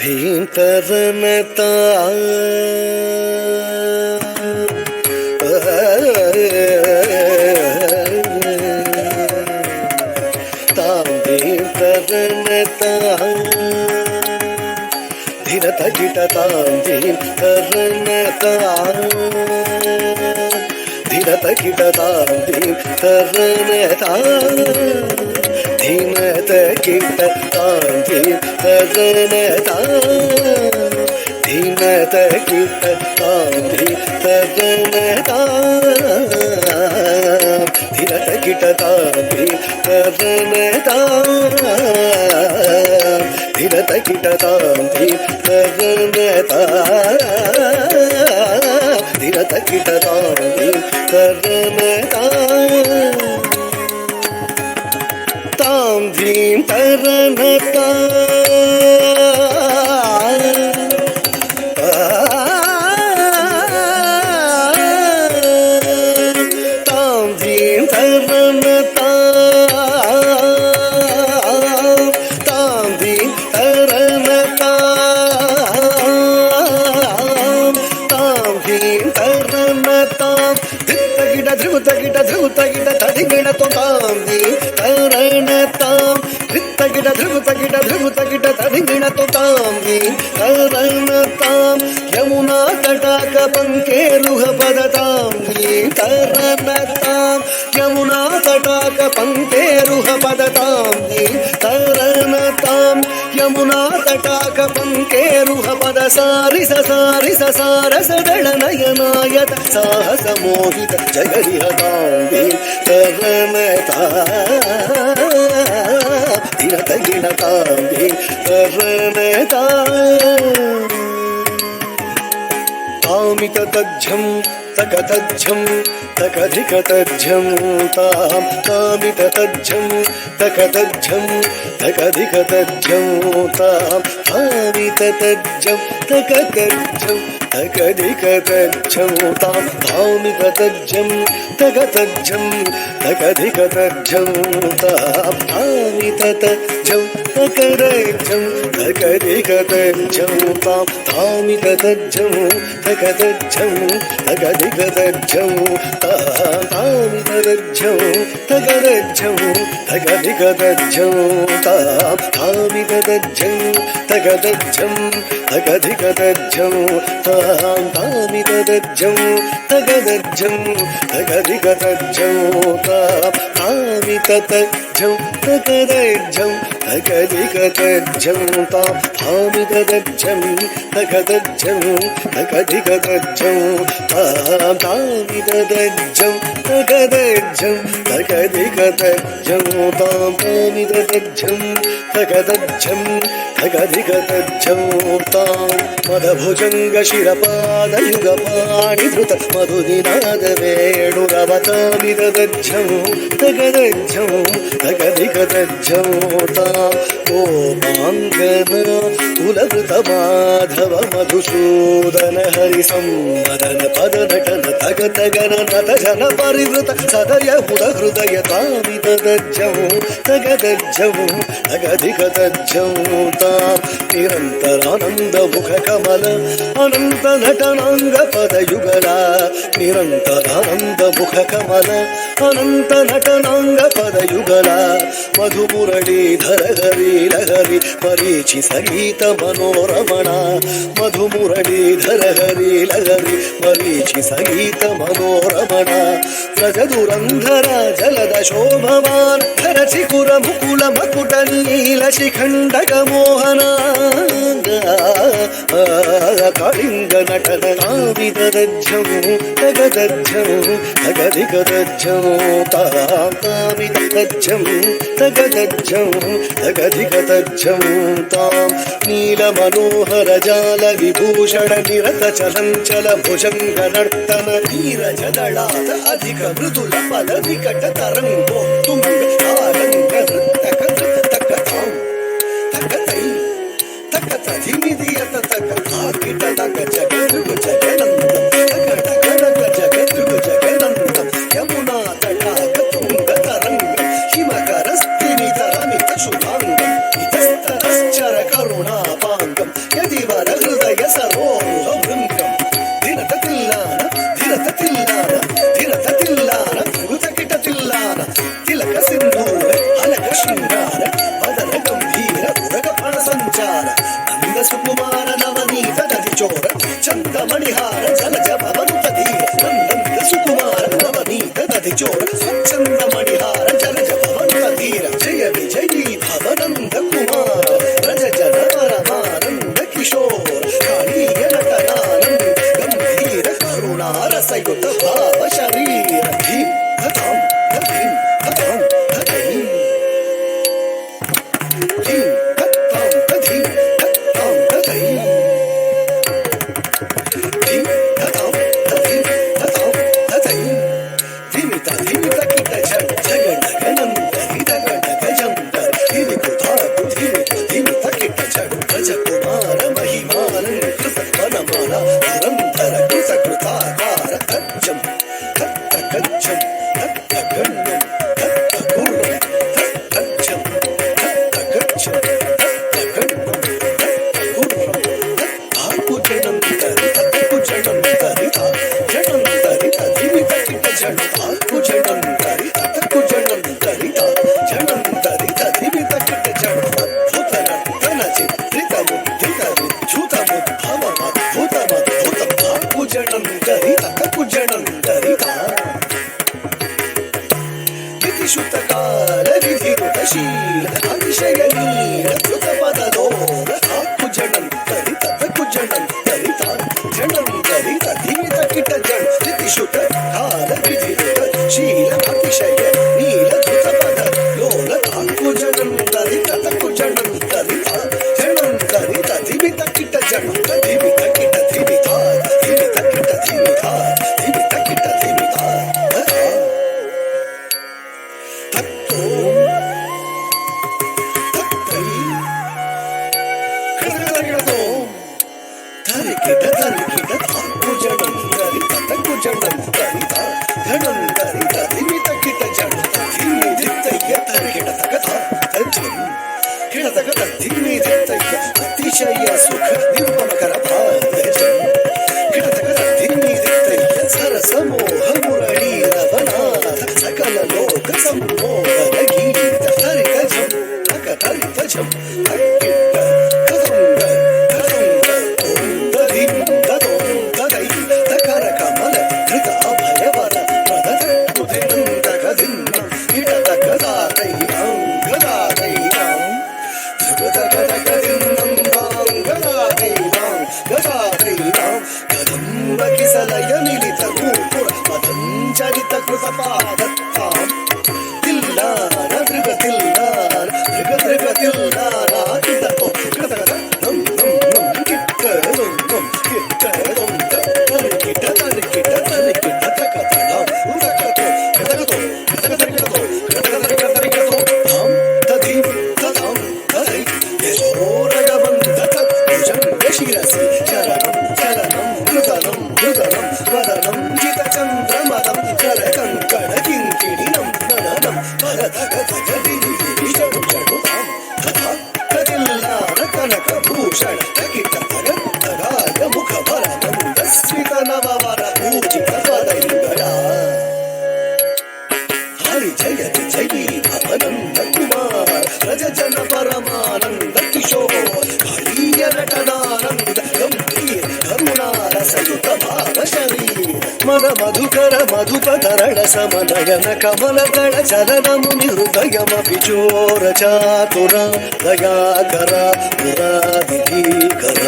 ಧೀಂ ತರನತ ತಾಂ ಧೀಂ ತರನತ ಧಿರತ ಗಿಟ ತಾಂ ಧೀಂ ತರನತ ಧಿರತ ಗಿಟ ತಾಂ ಧೀಂ ತರನತ ಧೀಮತ ಕಿಟ ತಾಂ ಧೀಂ ತರನತ ಧೀಮತ ಕಿಟ ತಾಂ ಧೀಂ ತರನತ ಧಿರತ ಕಿಟ ತಾಂ ಧೀಂ ತರನತ ಧಿರತ ಕಿಟ ತಾಂ ಧೀಂ ತರನತ ಧಿರತ ಕಿಟ ತಾಂ ಧೀಂ ತರನತ ತಾಂ ಧೀಂ ತರನತ ತಾಂ ಧೀಂ ತರನತ ತಾಂ ಧೀಂ ತರನತ ತಾಂ ಧೀಂ ತರನತ ಧಿತ್ತ ಗಿಡ ಧ್ರುತ ಗಿಡ ಧ್ರುತ ಗಿಡ ತದಿಗಿಡ ತಾಂ ಧೀಂ ತರಣತಾಂ ಧಿತ್ತ ಗಿಡ ಧ್ರುತ ಗಿಡ ಧ್ರುತ ಗಿಡ ತದಿಗಿಡ ತಾಂ ಧೀಂ ತರಣತಾಂ ಯಮುನಾ ತಟಾಕ ಪಂಕೇರುಹ ಪದ ತಾಂ ಧೀಂ ತರಣತಾಂ ಯಮುನಾ ತಟಾಕ ಪಂಕೇರುಹ ಪದ ತಾಂ ಧೀಂ ತರಣತಾಂ ಯಮುನಾ ತಟಾಕ ಪಂಕೇರುಹ ಪದ ಸಾರಿಸ ಸಾರಿಸ ಸಾರಸ ದಳ ನಯನಾಯತ ಸಾಹಸ ಮೋಹಿತ ಜಗರಿಹ ತಾಂ ಧೀಂ ತರಣತಾ ಧಿರತ ಗಿಣ ತಾಂ ಧೀಂ ತರಣತ ತಾಮಿತ ತಜ್ಜಂ ತಕತಜ್ಜಂ ತಕಧಿಕತಜ್ಜಂ ತಾಂ ತಾಮಿತ ತಜ್ಜಂ ತಕತಜ್ಜಂ ತಕಧಿಕತಜ್ಜಂ ತಾಂ ತಾಮಿತ ತಜ್ಜಂ ತಕತಜ್ಜಂ ತಕಧಿಕತಜ್ಜಂ ತಾಂ ತಾಮಿತ ತಜ್ಜಂ ತಕತಜ್ಜಂ ತಕಧಿಕತಜ್ಜಂ ತಾಂ ತಾಮಿತ ತಜ್ಜಂ ತಕರಜ್ಜಂ ತಕಧಿಕತಜ್ಜಂ ತಾಂ ತಾಮಿತ ತಜ್ಜಂ ತಕತಜ್ಜಂ ತಕಧಿಕತಜ್ಜಂ ತಾಂ ತಾಮಿತ ತಜ್ಜಂ ತಕರಜ್ಜಂ ತಕಧಿಕತಜ್ಜಂ ತಾಂ ತಾಮಿತ ತಜ್ಜಂ ತಕತಜ್ಜಂ ತಕಧಿಕತಜ್ಜಂ ತಾಂ ತಾಮಿತ ತಜ್ಜಂ ತಕತಜ್ಜಂ ತಕಧಿಕತಜ್ಜಂ ತಾಂ ತಾಮಿತ ತಜ್ಜಂ ತಕರಜ್ಜಂ ತಕಧಿಕತಜ್ಜಂ ತಾಂ ತಾಮಿತ ತಜ್ಜಂ ತಕತಜ್ಜಂ ತಕಧಿಕತಜ್ಜಂ ತಾಂ ತಾಮಿತ ತಜ್ಜಂ ತಕತಜ್ಜಂ ತಕಧಿಕತಜ್ಜಂ ತಾಂ ತಾಮಿತ ತಜ್ಜಂ ತಕತಜ್ಜಂ ತಕಧಿಕತಜ್ಜಂ ತಾಂ ಮದಭುಜಂಗ ಶಿರಪಾದಯುಗ ಪಾಣಿಧೃತ ಮಧುನಿನಾದ ವೇಣುರವತಾಮಿತ ತಜ್ಜಂ ತಕತಜ್ಜಂ ತಕಧಿಕತಜ್ಜಂ ತಾಂ ಗೋಪಾಂಗನ ಕುಲಕೃತ ಮಾಧವ ಮಧುಸೂದನ ಹರಿ ಸಂವದನ ಪದ ನಟನ ತಗ ತಗನ ನತ ಜನ ಪರಿವೃತ ಸದಯ ಮುದ ಹೃದಯ ತಾಮಿತ ತಜ್ಜಂ ತಗತಜ್ಜಂ ತಗಧಿಕತಜ್ಜಂ ತಾಂ ನಿರಂತರಾನಂದ ಮುಖ ಕಮಲ ಅನಂತ ನಟನಾಂಗ ಪದಯುಗಲ ನಿರಂತರಾನಂದ ಮುಖ ಕಮಲ ಅನಂತ ನಟನಾಂಗ ಪದಯುಗಲ ಮಧು ಮುರಳೀಧರ ಹರಿ ಲಹರಿ ಮರೀಚಿ ಸಂಗೀತ ಮನೋರಮಣ ಮಧು ಮುರಳೀಧರ ಹರಿ ಲಹರಿ ಮರೀಚಿ ಸಂಗೀತ ಮನೋರಮಣ ವ್ರಜದುರಂಧರ ಜಲದ ಶೋಭವಾನ ಧರ ಚಿಕುರ ಮುಕುಲ ಮಕುಟ ನೀಲ ಶಿಖಂಡಗ ಮೋಹನ ಕಾಳಿಂಗ ನಟನ ನಾವಿದ ತಜ್ಜಂ ತಗತಜ್ಜಂ ತಗಧಿಕತಜ್ಜಂ ತಾಂ ತಾಮಿತ ತಜ್ಜಂ ತಗತಜ್ಜಂ ತಗಧಿಕತಜ್ಜಂ ತಾಂ ನೀಲ ಮನೋಹರ ಜಾಲ ವಿಭೂಷಣ ನಿರತ ಚಲಂಚಲ ಭುಜಂಗ ನರ್ತನ ನೀರಜ ದಳಾದ ಅಧಿಕ ಮೃದುಲ ಪದ ವಿಕಟ ತರಂಗೋ ತುಂಗ ತಾರಂಗ ನೃತ್ತಕ ತಕ್ಕ ತಾಂ ತಕ್ಕತೈ ತಕ್ಕತ ಧಿಮಿದಿಯತ ತಕ್ಕ ಕಿಟ ತಕ್ಕ ಜಗದ್ರುಗು ಜಗನಂದಂ ತಕ್ಕ ಟಕ ಟಕ ಜಗದ್ರುಗು ಜಗನಂದಂ ಯಮುನಾ ತಟಾಕ ತುಂಗ ತರಂಗ ಹಿಮಕರಸ್ತಿನಿ ತರಮಿತ ಶುಭಾಂಗಂ ಇತಸ್ತರಶ್ಚರ ಕರುಣಾಪಾಂಗಂ మణిహార జలజ భవనుత ధీర నంద సుకుమార నవనీత నది చోర స్వచ్ఛంద మణిహార జలజ భవనుత ధీర జయ విజయీ భవనంద కుమార రజ జన పరమానంద కిశోర కాళీయ నటనానంద గంభీర కరుణారసయుత భావ శరీర ధీం ధతాం ధీం ధతాం ధీం ధీం ధతాం ధీం ధతాం ధీం ధీం ధతాం ధీం ధతాం ధీం ధిమిత ధిమిత కిట జగ జగణ గణంత హిత గణ గజంత ధిమి కుధాతు ధిమిత ధిమిత కిట జగ గజ కుమార మహిమానంద కృత వనమాల నిరంతర కృత కృతాకార కజ్జం కత్త కజ్జం కత్త గణ్యం కత్త గుర్రం కజ్జం కత్త గజ్జం కత్త గణ్యం కత్త గుర్రం తాకు జనం తరి తకు జనం తరి జనం తరి ధిమిత కిట జడ తాకు జనం తరి తకు జనం తరి జనం తరి ధిమిత కిట జడ అద్భుత నటన చిత్రిత ముద్రిత విచ్యుత ముద్భవ అద్భుత అద్భుతం తాకు జనం తరి తకు జనం తరి విధిశుత కాల విధిరుత శీల అతిశయ నీల కృత పదలోల తాకు జనం తరి తకు జనం తరి జనం తరి ధిమిత కిట జడ విధిశుత కాల విధిరుత శీల అతిశయ నీల కృత పదలోల తాకు జనం తరి తకు జనం తరి జనం తరి ధిమిత కిట జడం ధిమిత కిట ధిమిత ధిమిత కిట ధిమిత ధిమిత కిట ధిమిత తత్తో తత్తై కృతగడతో తరికిట తరికిట తాకు జడం తరి తకు జడం తరి జడం తరి ధిమిత కిట జడం ధిమి ధిత్తయ్య తరికిట తగత తజ్జం కిట తగత ధిమి ధిత్తయ్య అతిశయ సుఖ నిర్మమకర భాజం కిట తగత ధిమి ధిత్తయ్య సరస మోహ మురళీ రవనాథ సకల లోక సంమోహన గీత తరి తజం తక తరి తజం తక్కిట కదంగ కదంగ ఓం దధిం దదోం దదై తకర కమల కృత అభయవర ప్రదత కుధినం తగదిన్నం ఇట తగదాతై రాం గదాతై రాం ధృగతగదగదిన్నం రాం గదాతై రాం గదాతై రాం కదంబ కిసలయ మిలిత నూపుర పతంచరిత కృత పాదత్తాం తిల్లార దృగ తిల్లార దృగ దృగ తిల్లార తిదతో కృతగద నం నం నం కిట్ట నం నం కిట్ట నం తరికిట తరికిట తరికిట తకతడం ఉదకతో కృతగతో కృతగతరికతో కృతగతరికతరికతో తాం తది తదాం తదై యశోరగవందత భుజంగ శిరసి చరణం చలనం కృతనం కృతనం వదనం జిత చంద్రమదం కర కంకణ కింకిణినం నననం పరదగదగది జడు జడు తాం తథా కదిల్లార కనక భూషణ తకిట తగత్తగాయ ముఖ భరనంద స్మిత నవవర పూజిత పదయుగళ హరి జయ జయీ భవనంద కుమార రజ జన పరమానంద కిశోర కాళీయ నటనానంద గంభీర కరుణారసయుత భావ శరీర మద మధుకర మధుపతరళ సమనయన కమలదళ చలనముని హృదయమపి చోర చాతుర దయాకర పురాదికర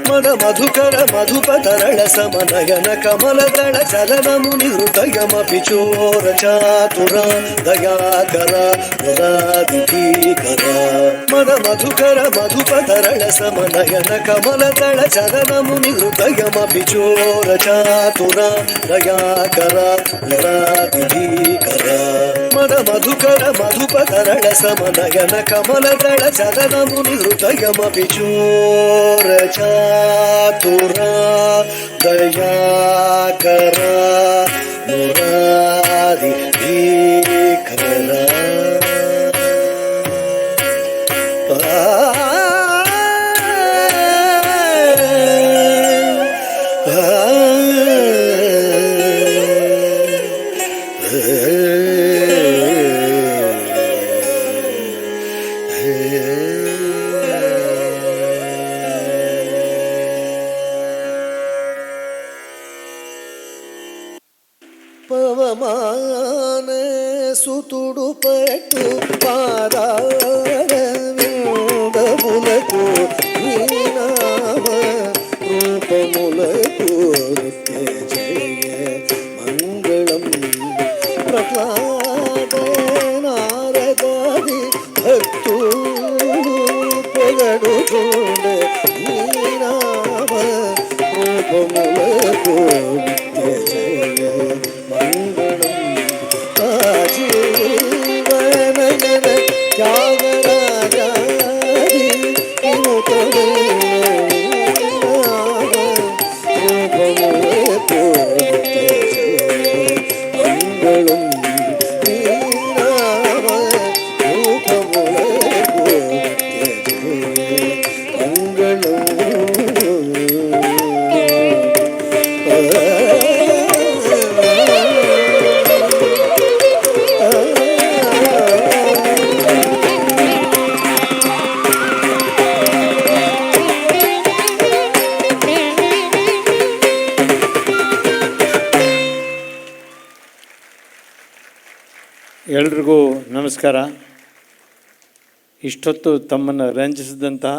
మద మధుకర మధుపతరళ సమనయన కమలదళ చలనముని హృదయమపి చోర చాతుర దయాకర పురాదికర మద మధుకర మధుపతరళ సమనయన కమలదళ చలనముని హృదయమపి చోర చాతుర దయాకర పురాదికర మద మధుకర మధుపతరళ సమనయన కమలదళ చలనముని హృదయమపి చోర చాతుర దయాకర మురారికర సుతుడు పట్టు పాదారవిందములకు నీ నామ రూపములకు నిత్య జయ మంగళం. ప్రహ్లాద నారదాది భక్తులు పొగడుచుండ నీ నామ రూపములకు నిత్య జయ మంగళం. జీవనగన త్యాగరాజాది విముఖము రూపములకు నిత్య జయ మంగళం. నీ నామ రూపములకు నిత్య జయ మంగళం. ಎಲ್ರಿಗೂ ನಮಸ್ಕಾರ. ಇಷ್ಟೊತ್ತು ತಮ್ಮನ್ನು ರಂಜಿಸಿದಂತಹ